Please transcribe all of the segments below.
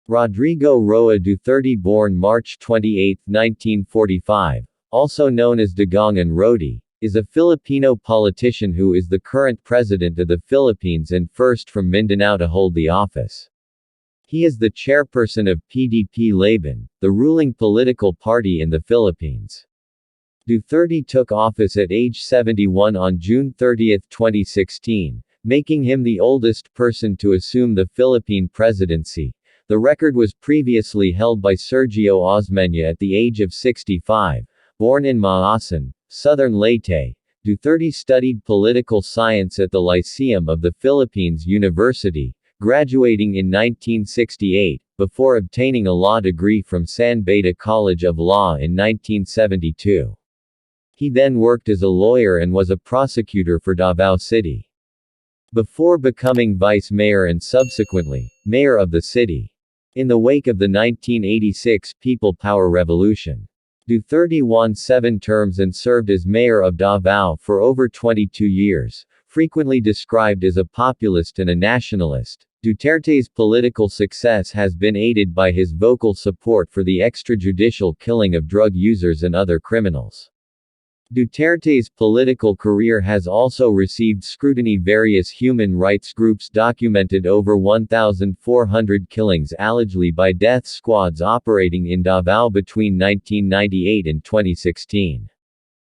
Rodrigo Roa Duterte, born March 28, 1945, also known as Dagongan Rodi, is a Filipino politician who is the current president of the Philippines and first from Mindanao to hold the office. He is the chairperson of PDP Laban, the ruling political party in the Philippines. Duterte took office at age 71 on June 30, 2016, making him the oldest person to assume the Philippine presidency. The record was previously held by Sergio Osmeña at the age of 65. Born in Maasin, southern Leyte, Duterte studied political science at the Lyceum of the Philippines University, graduating in 1968, before obtaining a law degree from San Beda College of Law in 1972. He then worked as a lawyer and was a prosecutor for Davao City, before becoming vice mayor and subsequently, mayor of the city. In the wake of the 1986 People Power Revolution, Duterte won 7 terms and served as mayor of Davao for over 22 years. Frequently described as a populist and a nationalist, Duterte's political success has been aided by his vocal support for the extrajudicial killing of drug users and other criminals. Duterte's political career has also received scrutiny. Various human rights groups documented over 1,400 killings allegedly by death squads operating in Davao between 1998 and 2016.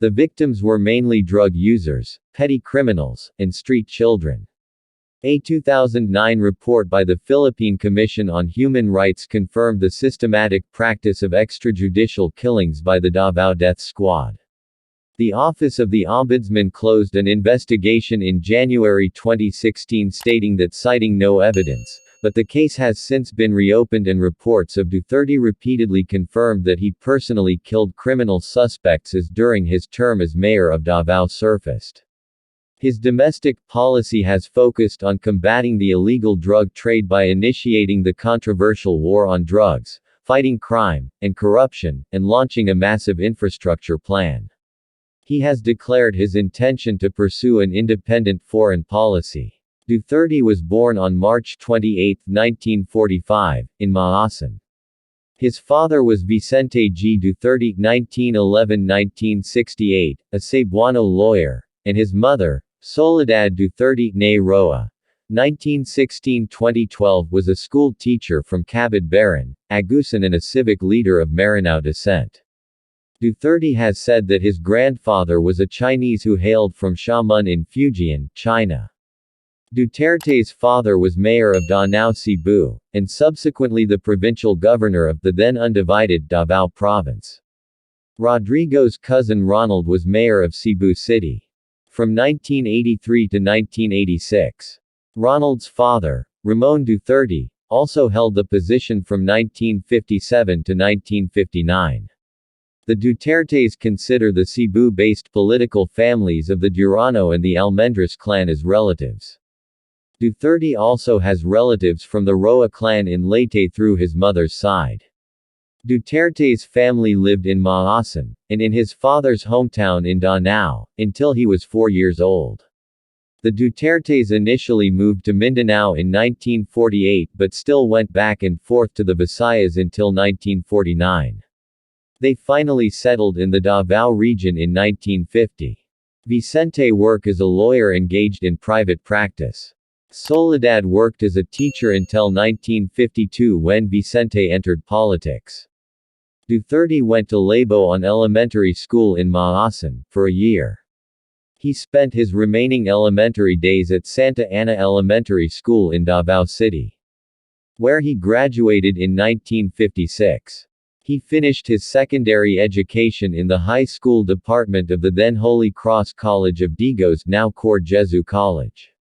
The victims were mainly drug users, petty criminals, and street children. A 2009 report by the Philippine Commission on Human Rights confirmed the systematic practice of extrajudicial killings by the Davao Death Squad. The Office of the Ombudsman closed an investigation in January 2016 stating that citing no evidence, but the case has since been reopened and reports of Duterte repeatedly confirmed that he personally killed criminal suspects as during his term as mayor of Davao surfaced. His domestic policy has focused on combating the illegal drug trade by initiating the controversial war on drugs, fighting crime and corruption, and launching a massive infrastructure plan. He has declared his intention to pursue an independent foreign policy. Duterte was born on March 28, 1945, in Maasin. His father was Vicente G. Duterte (1911–1968), a Cebuano lawyer, and his mother, Soledad Duterte ne Roa, 1916–2012, was a school teacher from Cabid-Baran, Agusan and a civic leader of Maranao descent. Duterte has said that his grandfather was a Chinese who hailed from Xiamen in Fujian, China. Duterte's father was mayor of Danao, Cebu, and subsequently the provincial governor of the then undivided Davao province. Rodrigo's cousin Ronald was mayor of Cebu City from 1983 to 1986. Ronald's father, Ramon Duterte, also held the position from 1957 to 1959. The Dutertes consider the Cebu-based political families of the Durano and the Almendras clan as relatives. Duterte also has relatives from the Roa clan in Leyte through his mother's side. Duterte's family lived in Maasin, and in his father's hometown in Danao, until he was 4 years old. The Dutertes initially moved to Mindanao in 1948 but still went back and forth to the Visayas until 1949. They finally settled in the Davao region in 1950. Vicente worked as a lawyer engaged in private practice. Soledad worked as a teacher until 1952 when Vicente entered politics. Duterte went to Laboan Elementary School in Maasin for a year. He spent his remaining elementary days at Santa Ana Elementary School in Davao City, where he graduated in 1956. He finished his secondary education in the high school department of the then Holy Cross College of Digos, now Cor Jesu College,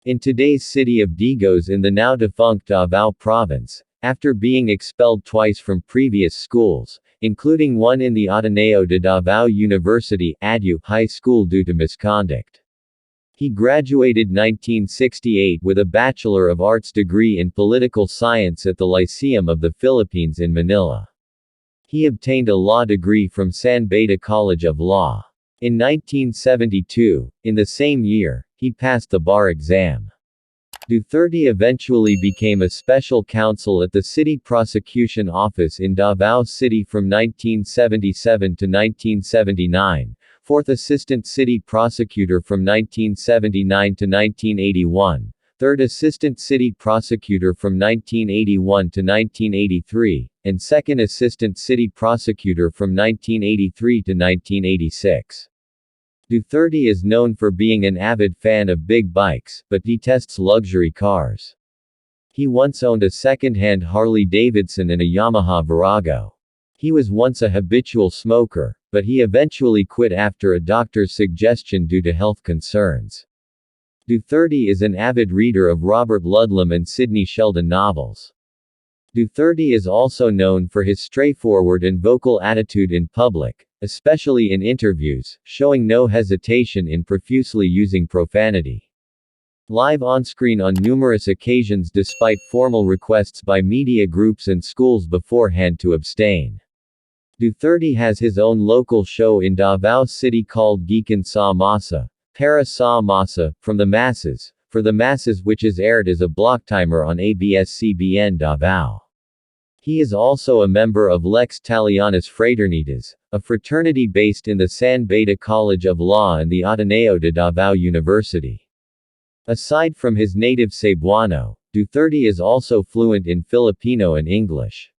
in today's city of Digos in the now defunct Davao province, after being expelled twice from previous schools, including one in the Ateneo de Davao University (ADU) High School due to misconduct. He graduated 1968 with a Bachelor of Arts degree in Political Science at the Lyceum of the Philippines in Manila. He obtained a law degree from San Beda College of Law. In 1972, in the same year, he passed the bar exam. Duterte eventually became a special counsel at the City Prosecution Office in Davao City from 1977 to 1979, fourth Assistant City Prosecutor from 1979 to 1981, third Assistant City Prosecutor from 1981 to 1983, and second Assistant City Prosecutor from 1983 to 1986. Duterte is known for being an avid fan of big bikes, but detests luxury cars. He once owned a second-hand Harley-Davidson and a Yamaha Virago. He was once a habitual smoker, but he eventually quit after a doctor's suggestion due to health concerns. Duterte is an avid reader of Robert Ludlum and Sidney Sheldon novels. Duterte is also known for his straightforward and vocal attitude in public, especially in interviews, showing no hesitation in profusely using profanity. Live on-screen on numerous occasions despite formal requests by media groups and schools beforehand to abstain. Duterte has his own local show in Davao City called Gikan sa Masa, Para sa Masa, From the Masses, For the Masses, which is aired as a block timer on ABS-CBN Davao. He is also a member of Lex Talionis Fraternitas, a fraternity based in the San Beda College of Law and the Ateneo de Davao University. Aside from his native Cebuano, Duterte is also fluent in Filipino and English.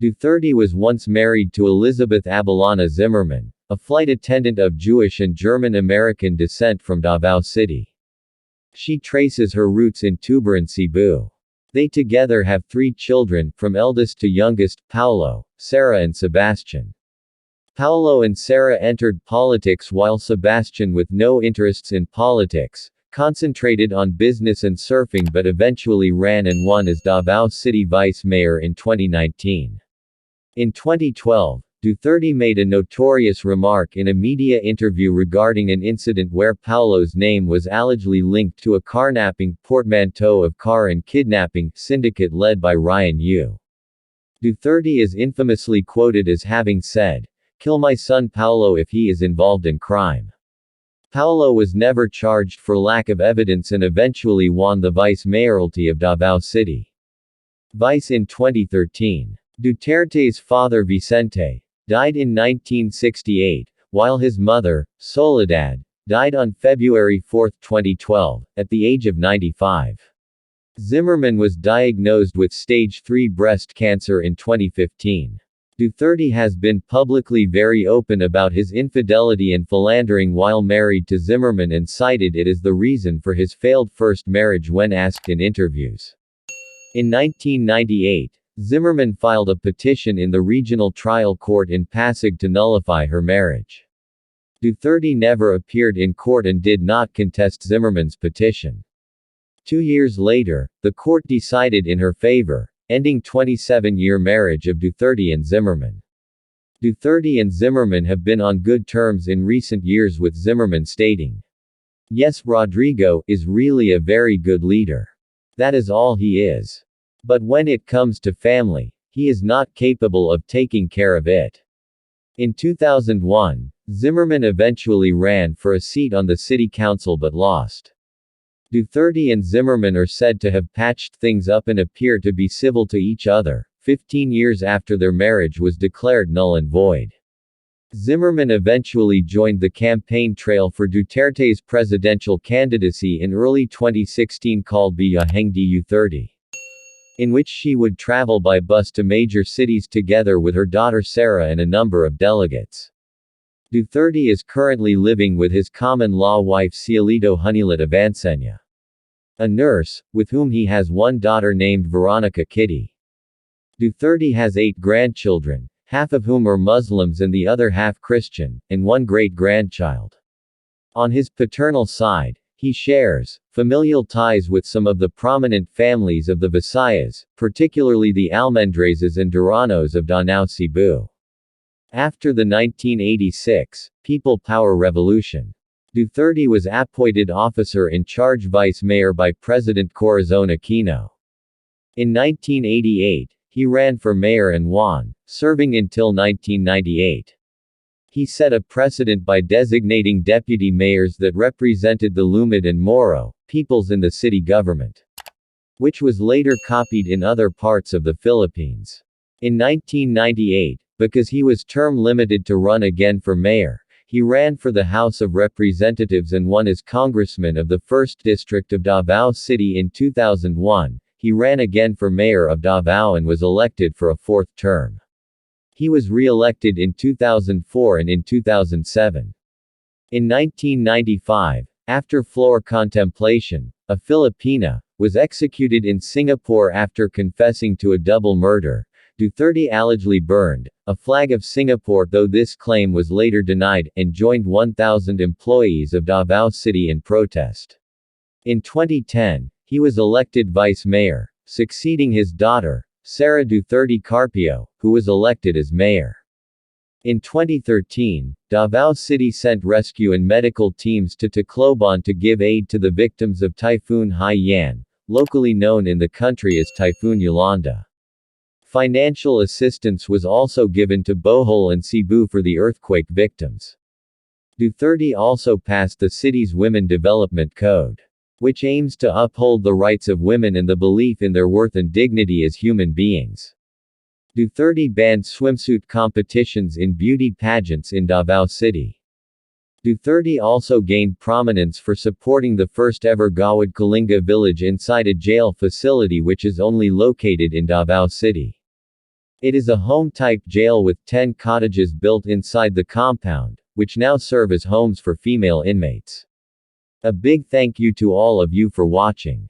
Duterte was once married to Elizabeth Abelana Zimmerman, a flight attendant of Jewish and German-American descent from Davao City. She traces her roots in Tuburan, Cebu. They together have 3 children, from eldest to youngest, Paulo, Sara and Sebastian. Paulo and Sara entered politics while Sebastian, with no interests in politics, concentrated on business and surfing but eventually ran and won as Davao City Vice Mayor in 2019. In 2012, Duterte made a notorious remark in a media interview regarding an incident where Paulo's name was allegedly linked to a carnapping, portmanteau of car and kidnapping syndicate led by Ryan Yu. Duterte is infamously quoted as having said, "Kill my son Paulo if he is involved in crime." Paulo was never charged for lack of evidence and eventually won the vice mayoralty of Davao City. Vice in 2013. Duterte's father Vicente died in 1968, while his mother, Soledad, died on February 4, 2012, at the age of 95. Zimmerman was diagnosed with stage 3 breast cancer in 2015. Duterte has been publicly very open about his infidelity and philandering while married to Zimmerman and cited it as the reason for his failed first marriage when asked in interviews. In 1998, Zimmerman filed a petition in the regional trial court in Pasig to nullify her marriage. Duterte never appeared in court and did not contest Zimmerman's petition. 2 years later, the court decided in her favor, ending 27-year marriage of Duterte and Zimmerman. Duterte and Zimmerman have been on good terms in recent years, with Zimmerman stating, "Yes, Rodrigo is really a very good leader. That is all he is. But when it comes to family, he is not capable of taking care of it." In 2001, Zimmerman eventually ran for a seat on the city council but lost. Duterte and Zimmerman are said to have patched things up and appear to be civil to each other, 15 years after their marriage was declared null and void. Zimmerman eventually joined the campaign trail for Duterte's presidential candidacy in early 2016 called Biyaheng Duterte, in which she would travel by bus to major cities together with her daughter Sara and a number of delegates. Duterte is currently living with his common-law wife Cielito Honeylet Avancena, a nurse, with whom he has one daughter named Veronica Kitty. Duterte has 8 grandchildren, half of whom are Muslims and the other half Christian, and 1 great-grandchild. On his paternal side, he shares familial ties with some of the prominent families of the Visayas, particularly the Almendrazes and Duranos of Danao, Cebu. After the 1986 People Power Revolution, Duterte was appointed officer in charge vice mayor by President Corazon Aquino. In 1988, he ran for mayor and won, serving until 1998. He set a precedent by designating deputy mayors that represented the Lumad and Moro peoples in the city government. which was later copied in other parts of the Philippines. In 1998, because he was term limited to run again for mayor, he ran for the House of Representatives and won as congressman of the 1st District of Davao City in 2001. He ran again for mayor of Davao and was elected for a 4th term. He was re-elected in 2004 and in 2007. In 1995, after floor contemplation, a Filipina was executed in Singapore after confessing to a double murder. Duterte allegedly burned a flag of Singapore, though this claim was later denied, and joined 1,000 employees of Davao City in protest. In 2010, he was elected vice mayor, succeeding his daughter, Sara Duterte Carpio, who was elected as mayor. In 2013, Davao City sent rescue and medical teams to Tacloban to give aid to the victims of Typhoon Haiyan, locally known in the country as Typhoon Yolanda. Financial assistance was also given to Bohol and Cebu for the earthquake victims. Duterte also passed the city's Women Development Code, which aims to uphold the rights of women and the belief in their worth and dignity as human beings. Duterte banned swimsuit competitions in beauty pageants in Davao City. Duterte also gained prominence for supporting the first ever Gawad Kalinga village inside a jail facility, which is only located in Davao City. It is a home-type jail with 10 cottages built inside the compound, which now serve as homes for female inmates. A big thank you to all of you for watching.